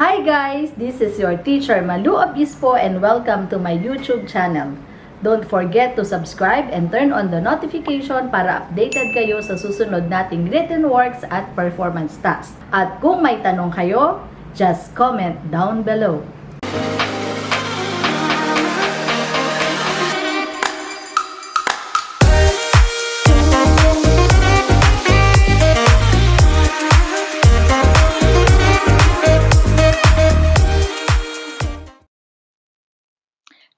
Hi guys! This is your teacher Malou Obispo and welcome to my YouTube channel. Don't forget to subscribe and turn on the notification para updated kayo sa susunod nating written works at performance tasks. At kung may tanong kayo, just comment down below.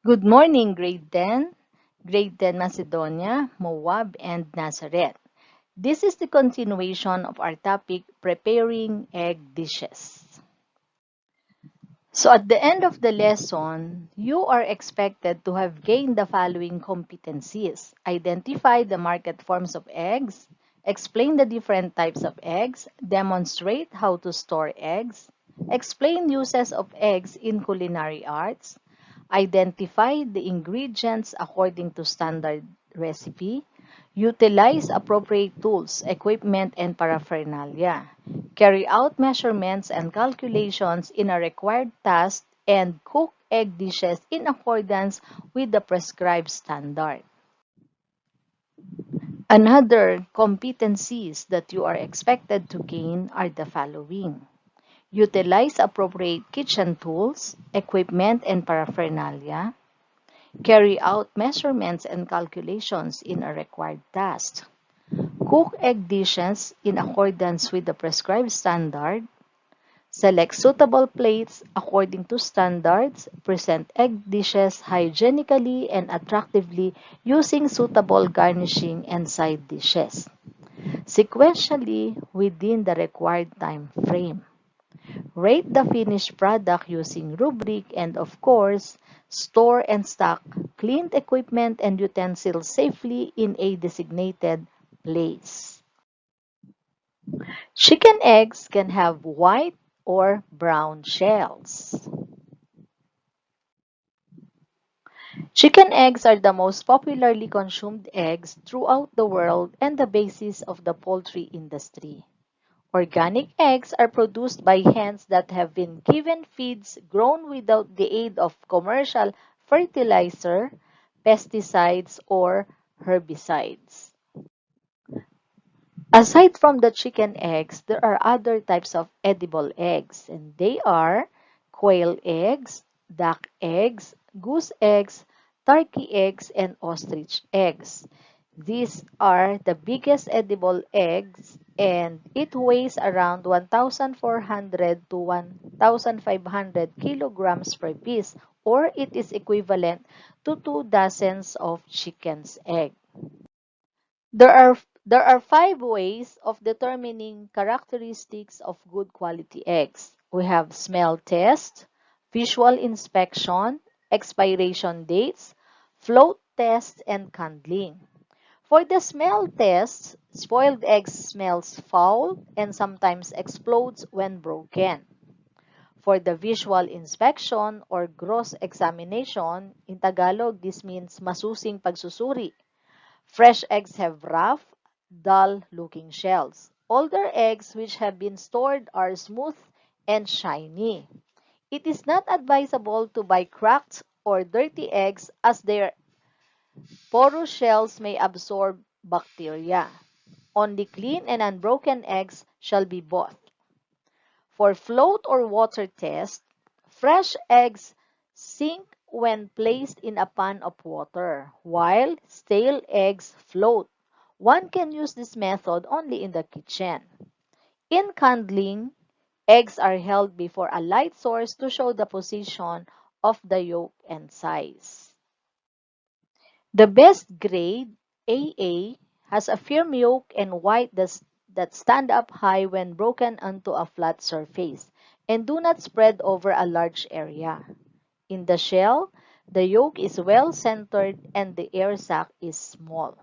Good morning, Grade 10, Grade 10 Macedonia, Moab, and Nazareth. This is the continuation of our topic, preparing egg dishes. So at the end of the lesson, you are expected to have gained the following competencies. Identify the market forms of eggs, explain the different types of eggs, demonstrate how to store eggs, explain uses of eggs in culinary arts, identify the ingredients according to standard recipe, utilize appropriate tools, equipment, and paraphernalia, carry out measurements and calculations in a required task, and cook egg dishes in accordance with the prescribed standard. Another competencies that you are expected to gain are the following. Utilize appropriate kitchen tools, equipment, and paraphernalia. Carry out measurements and calculations in a required task. Cook egg dishes in accordance with the prescribed standard. Select suitable plates according to standards. Present egg dishes hygienically and attractively using suitable garnishing and side dishes, sequentially within the required time frame. Rate the finished product using rubric and, of course, store and stock cleaned equipment and utensils safely in a designated place. Chicken eggs can have white or brown shells. Chicken eggs are the most popularly consumed eggs throughout the world and the basis of the poultry industry. Organic eggs are produced by hens that have been given feeds grown without the aid of commercial fertilizer, pesticides, or herbicides. Aside from the chicken eggs, there are other types of edible eggs, and they are quail eggs, duck eggs, goose eggs, turkey eggs, and ostrich eggs. These are the biggest edible eggs, and it weighs around 1,400 to 1,500 kilograms per piece, or it is equivalent to 2 dozens of chicken's egg. There are there are 5 ways of determining characteristics of good quality eggs. We have smell test, visual inspection, expiration dates, float test, and candling. For the smell test, spoiled eggs smells foul and sometimes explodes when broken. For the visual inspection or gross examination, in Tagalog, this means masusing pagsusuri. Fresh eggs have rough, dull-looking shells. Older eggs which have been stored are smooth and shiny. It is not advisable to buy cracked or dirty eggs as their porous shells may absorb bacteria. Only clean and unbroken eggs shall be bought. For float or water test, fresh eggs sink when placed in a pan of water, while stale eggs float. One can use this method only in the kitchen. In candling, eggs are held before a light source to show the position of the yolk and size. The best grade, AA, has a firm yolk and white that stand up high when broken onto a flat surface and do not spread over a large area. In the shell, the yolk is well centered and the air sac is small.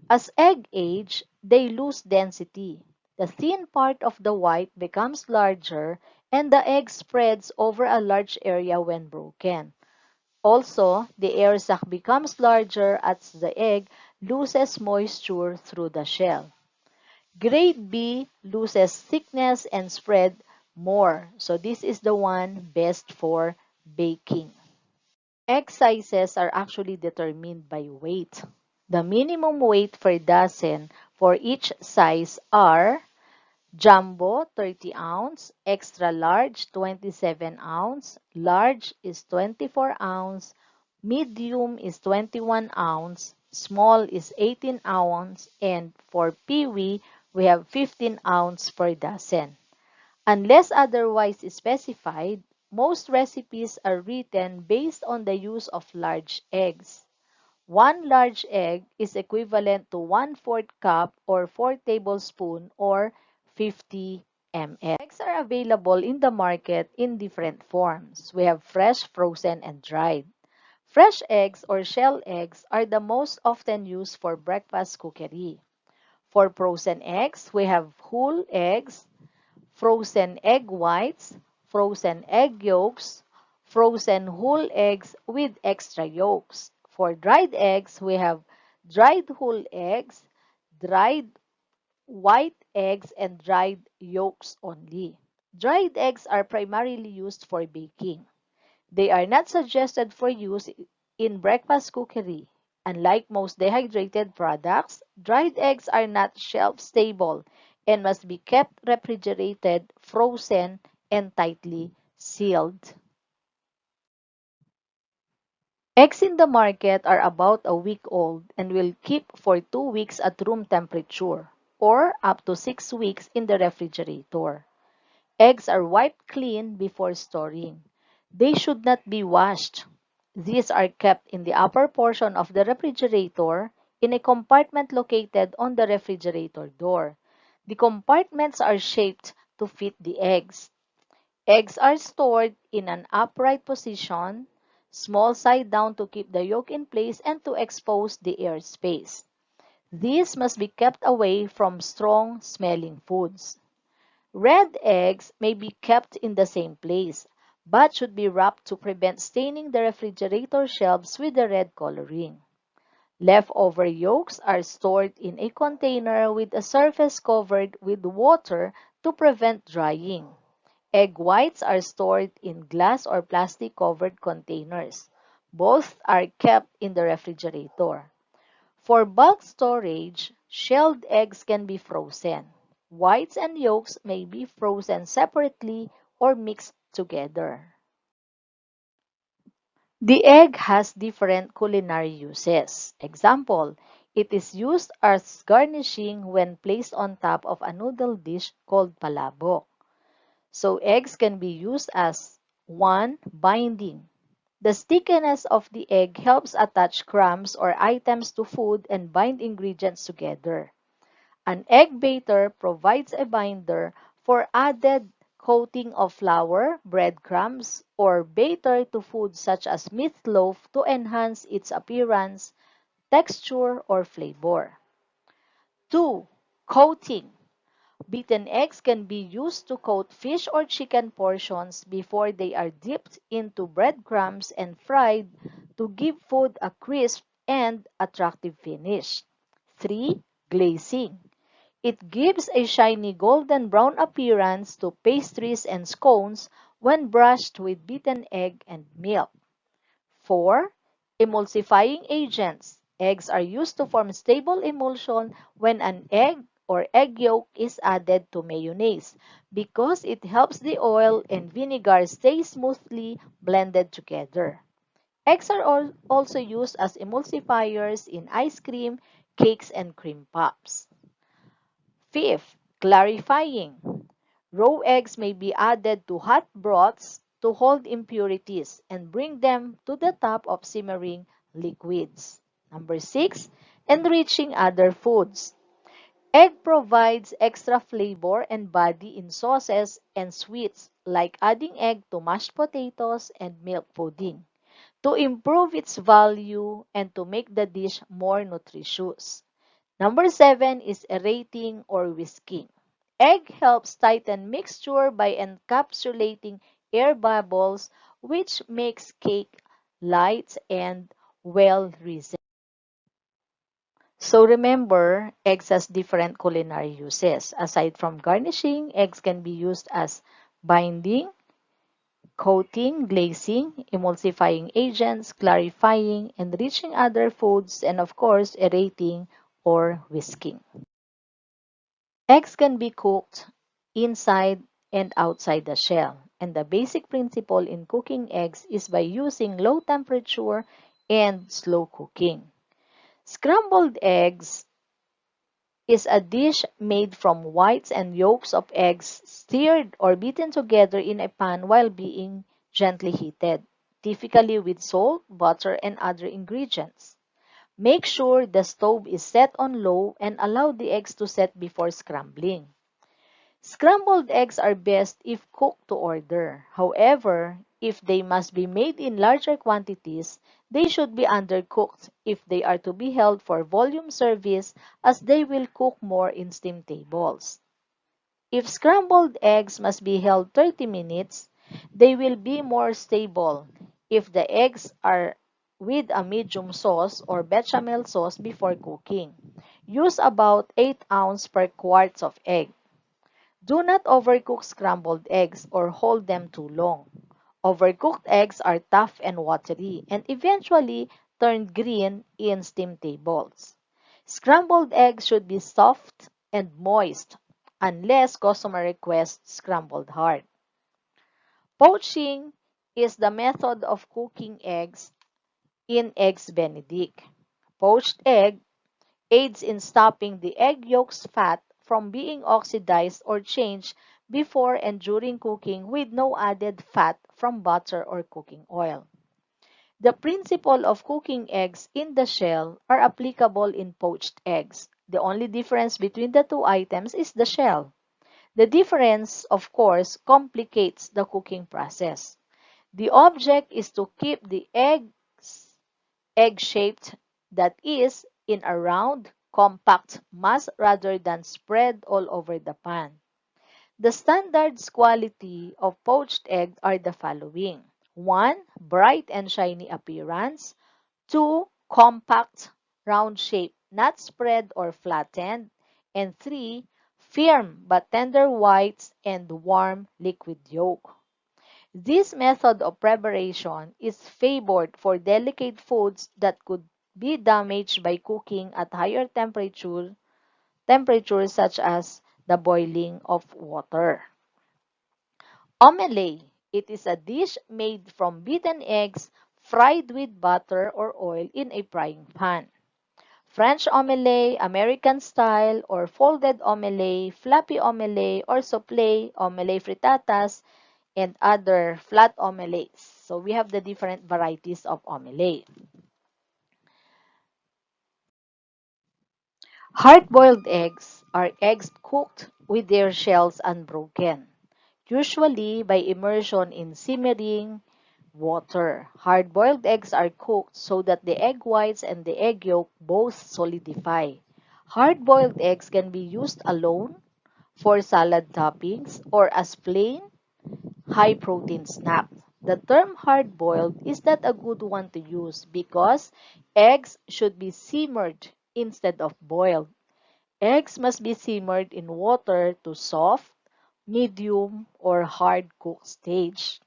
As egg age, they lose density. The thin part of the white becomes larger and the egg spreads over a large area when broken. Also, the air sac becomes larger as the egg loses moisture through the shell. Grade B loses thickness and spread more. So this is the one best for baking. Egg sizes are actually determined by weight. The minimum weight per dozen for each size are jumbo 30 ounce, extra large 27 ounce, large is 24 ounce, medium is 21 ounce, small is 18 ounce, and for peewee, we have 15 ounce per dozen. Unless otherwise specified, most recipes are written based on the use of large eggs. One large egg is equivalent to 1/4 cup or 4 tablespoons or 50 ml. Eggs are available in the market in different forms. We have fresh, frozen, and dried. Fresh eggs or shell eggs are the most often used for breakfast cookery. For frozen eggs, we have whole eggs, frozen egg whites, frozen egg yolks, frozen whole eggs with extra yolks. For dried eggs, we have dried whole eggs, dried white eggs, and dried yolks only. Dried eggs are primarily used for baking. They are not suggested for use in breakfast cookery. Unlike most dehydrated products, dried eggs are not shelf-stable and must be kept refrigerated, frozen, and tightly sealed. Eggs in the market are about a week old and will keep for 2 weeks at room temperature or up to 6 weeks in the refrigerator. Eggs are wiped clean before storing. They should not be washed. These are kept in the upper portion of the refrigerator in a compartment located on the refrigerator door. The compartments are shaped to fit the eggs. Eggs are stored in an upright position, small side down to keep the yolk in place and to expose the air space. These must be kept away from strong smelling foods. Red eggs may be kept in the same place, but should be wrapped to prevent staining the refrigerator shelves with the red coloring. Leftover yolks are stored in a container with a surface covered with water to prevent drying. Egg whites are stored in glass or plastic covered containers. Both are kept in the refrigerator. For bulk storage, shelled eggs can be frozen. Whites and yolks may be frozen separately or mixed together. The egg has different culinary uses. Example, it is used as garnishing when placed on top of a noodle dish called palabok. So eggs can be used as 1. Binding. The stickiness of the egg helps attach crumbs or items to food and bind ingredients together. An egg batter provides a binder for added coating of flour, breadcrumbs, or batter to food such as meatloaf to enhance its appearance, texture, or flavor. 2. Coating. Beaten eggs can be used to coat fish or chicken portions before they are dipped into breadcrumbs and fried to give food a crisp and attractive finish. 3. Glazing. It gives a shiny golden brown appearance to pastries and scones when brushed with beaten egg and milk. 4. Emulsifying agents. Eggs are used to form stable emulsion when an egg or egg yolk is added to mayonnaise because it helps the oil and vinegar stay smoothly blended together. Eggs are also used as emulsifiers in ice cream, cakes, and cream puffs. Fifth, clarifying. Raw eggs may be added to hot broths to hold impurities and bring them to the top of simmering liquids. Number 6, enriching other foods. Egg provides extra flavor and body in sauces and sweets like adding egg to mashed potatoes and milk pudding to improve its value and to make the dish more nutritious. Number 7 is aerating or whisking. Egg helps tighten mixture by encapsulating air bubbles, which makes cake light and well reasoned. So remember, eggs has different culinary uses. Aside from garnishing, eggs can be used as binding, coating, glazing, emulsifying agents, clarifying, enriching other foods, and of course, aerating or whisking. Eggs can be cooked inside and outside the shell, and the basic principle in cooking eggs is by using low temperature and slow cooking. Scrambled eggs is a dish made from whites and yolks of eggs stirred or beaten together in a pan while being gently heated, typically with salt, butter, and other ingredients. Make sure the stove is set on low and allow the eggs to set before scrambling. Scrambled eggs are best if cooked to order. However, if they must be made in larger quantities, they should be undercooked if they are to be held for volume service as they will cook more in steam tables. If scrambled eggs must be held 30 minutes, they will be more stable if the eggs are with a medium sauce or bechamel sauce before cooking. Use about 8 ounces per quarts of egg. Do not overcook scrambled eggs or hold them too long. Overcooked eggs are tough and watery and eventually turn green in steam tables. Scrambled eggs should be soft and moist unless customer requests scrambled hard. Poaching is the method of cooking eggs in Eggs Benedict. Poached egg aids in stopping the egg yolk's fat from being oxidized or changed before and during cooking with no added fat from butter or cooking oil. The principle of cooking eggs in the shell are applicable in poached eggs. The only difference between the two items is the shell. The difference, of course, complicates the cooking process. The object is to keep the eggs egg-shaped, that is, in a round, compact mass rather than spread all over the pan. The standards quality of poached eggs are the following. 1. Bright and shiny appearance. 2. Compact, round shape, not spread or flattened. And 3. Firm but tender whites and warm liquid yolk. This method of preparation is favored for delicate foods that could be damaged by cooking at higher temperatures such as the boiling of water. Omelette. It is a dish made from beaten eggs fried with butter or oil in a frying pan. French omelette, American style, or folded omelette, floppy omelette, or soufflé, omelette frittatas, and other flat omelettes. So we have the different varieties of omelette. Hard-boiled eggs are eggs cooked with their shells unbroken, usually by immersion in simmering water. Hard-boiled eggs are cooked so that the egg whites and the egg yolk both solidify. Hard-boiled eggs can be used alone for salad toppings or as plain high-protein snack. The term hard-boiled is not a good one to use because eggs should be simmered instead of boiled. Eggs must be simmered in water to soft, medium, or hard cook stage.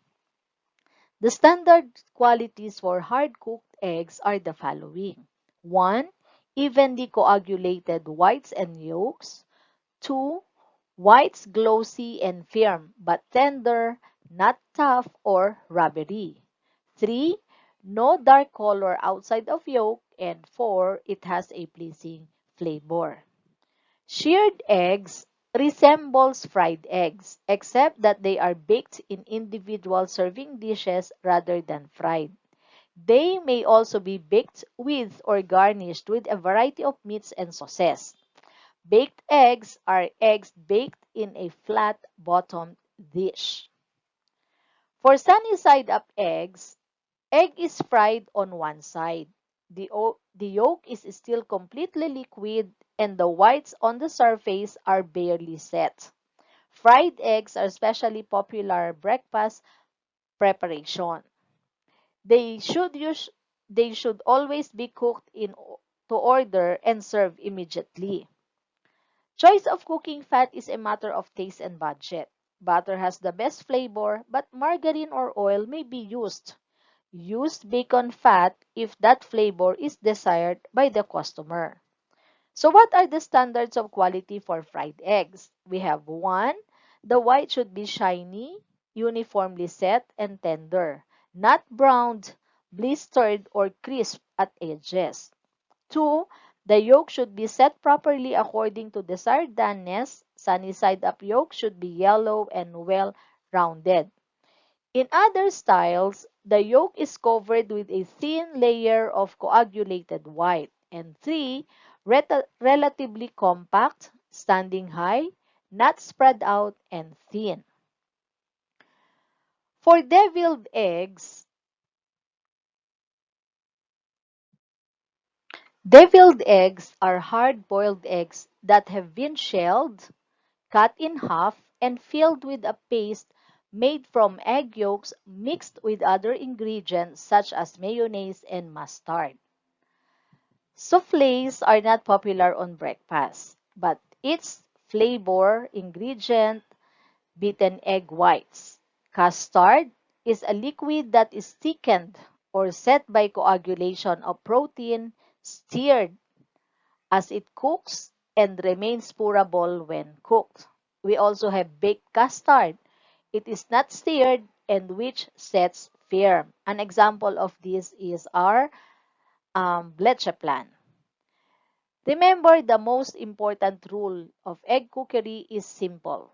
The standard qualities for hard-cooked eggs are the following. 1. Evenly coagulated whites and yolks. 2. Whites glossy and firm but tender, not tough or rubbery. 3. No dark color outside of yolk. And 4. It has a pleasing flavor. Shirred eggs resembles fried eggs, except that they are baked in individual serving dishes rather than fried. They may also be baked with or garnished with a variety of meats and sauces. Baked eggs are eggs baked in a flat-bottomed dish. For sunny side-up eggs, egg is fried on one side. The yolk is still completely liquid and the whites on the surface are barely set. Fried eggs are especially popular breakfast preparation. They should use they should always be cooked to order and served immediately. Choice of cooking fat is a matter of taste and budget. Butter has the best flavor, but margarine or oil may be used. Use bacon fat if that flavor is desired by the customer. So what are the standards of quality for fried eggs? We have one, the white should be shiny, uniformly set, and tender, not browned, blistered, or crisp at edges. Two, the yolk should be set properly according to desired doneness. Sunny side up yolk should be yellow and well rounded. In other styles, the yolk is covered with a thin layer of coagulated white. And three, relatively compact, standing high, not spread out and thin. For deviled eggs, deviled eggs are hard-boiled eggs that have been shelled, cut in half, and filled with a paste made from egg yolks mixed with other ingredients such as mayonnaise and mustard. Soufflés are not popular on breakfast, but its flavor ingredient, beaten egg whites. Custard is a liquid that is thickened or set by coagulation of protein, stirred as it cooks, and remains pourable when cooked. We also have baked custard. It is not stirred and which sets firm. An example of this is our bleche plan. Remember, the most important rule of egg cookery is simple.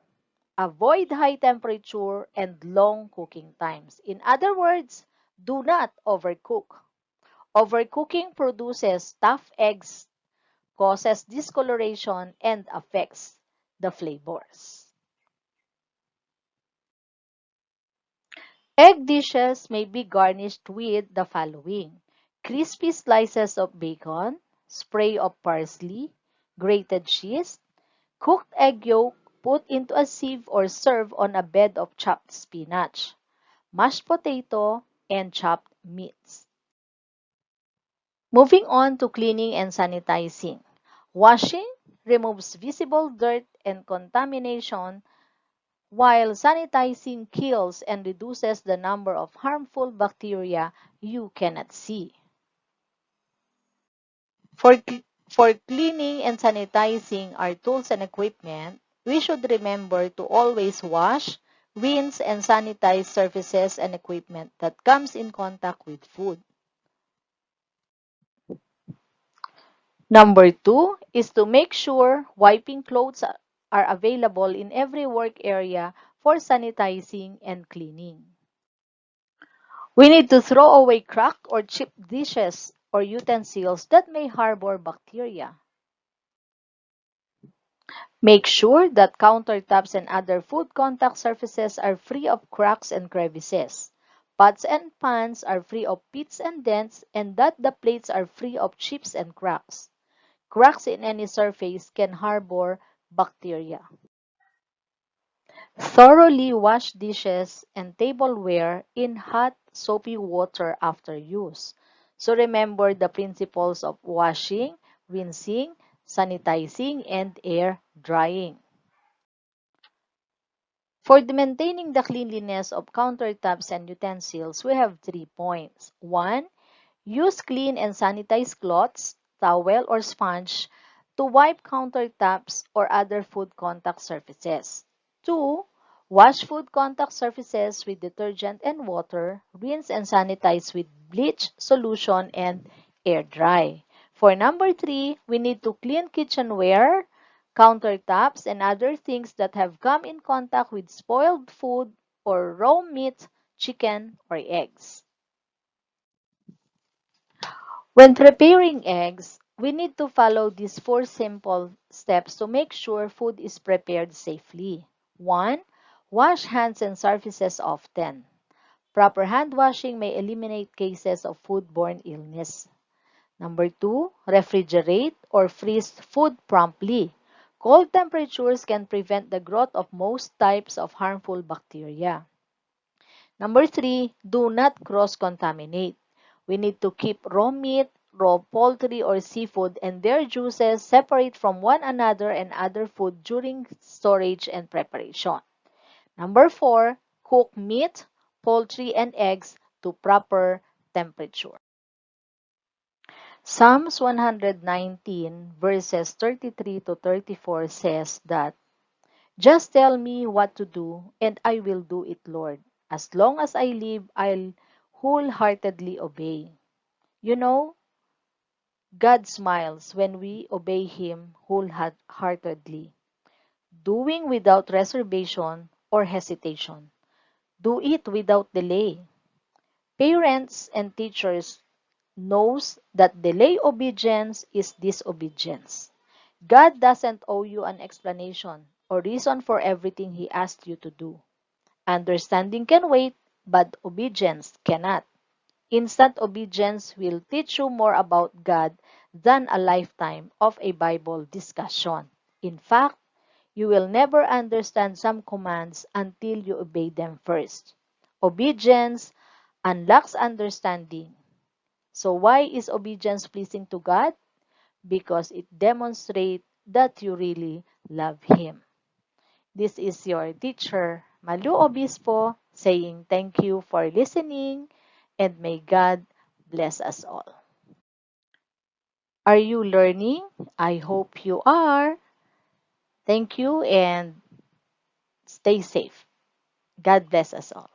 Avoid high temperature and long cooking times. In other words, do not overcook. Overcooking produces tough eggs, causes discoloration, and affects the flavors. Egg dishes may be garnished with the following: crispy slices of bacon, spray of parsley, grated cheese, cooked egg yolk put into a sieve or serve on a bed of chopped spinach, mashed potato, and chopped meats. Moving on to cleaning and sanitizing. Washing removes visible dirt and contamination, while sanitizing kills and reduces the number of harmful bacteria you cannot see. For cleaning and sanitizing our tools and equipment, we should remember to always wash, rinse, and sanitize surfaces and equipment that comes in contact with food. Number two is to make sure wiping clothes are available in every work area for sanitizing and cleaning. We need to throw away cracked or chipped dishes or utensils that may harbor bacteria. Make sure that countertops and other food contact surfaces are free of cracks and crevices. Pots and pans are free of pits and dents, and that the plates are free of chips and cracks. Cracks in any surface can harbor bacteria. Thoroughly wash dishes and tableware in hot, soapy water after use. So remember the principles of washing, rinsing, sanitizing, and air drying. For maintaining the cleanliness of countertops and utensils, we have 3 points. 1. Use clean and sanitized cloths, towel, or sponge to wipe countertops or other food contact surfaces. 2. Wash food contact surfaces with detergent and water, rinse and sanitize with bleach solution, and air dry. For number 3, we need to clean kitchenware, countertops, and other things that have come in contact with spoiled food or raw meat, chicken, or eggs. When preparing eggs, we need to follow these 4 simple steps to make sure food is prepared safely. 1. Wash hands and surfaces often. Proper hand washing may eliminate cases of foodborne illness. Number 2. Refrigerate or freeze food promptly. Cold temperatures can prevent the growth of most types of harmful bacteria. Number 3, do not cross-contaminate. We need to keep raw meat, raw poultry or seafood and their juices separate from one another and other food during storage and preparation. Number 4, cook meat, poultry, and eggs to proper temperature. Psalms 119 verses 33 to 34 says that, "Just tell me what to do, and I will do it, Lord. As long as I live, I'll wholeheartedly obey." You know, God smiles when we obey Him wholeheartedly, doing without reservation or hesitation. Do it without delay. Parents and teachers knows that delay obedience is disobedience. God doesn't owe you an explanation or reason for everything He asked you to do. Understanding can wait, but obedience cannot. Instant obedience will teach you more about God than a lifetime of a Bible discussion. In fact, you will never understand some commands until you obey them first. Obedience unlocks understanding. So why is obedience pleasing to God? Because it demonstrates that you really love Him. This is your teacher, Malou Obispo, saying thank you for listening and may God bless us all. Are you learning? I hope you are. Thank you and stay safe. God bless us all.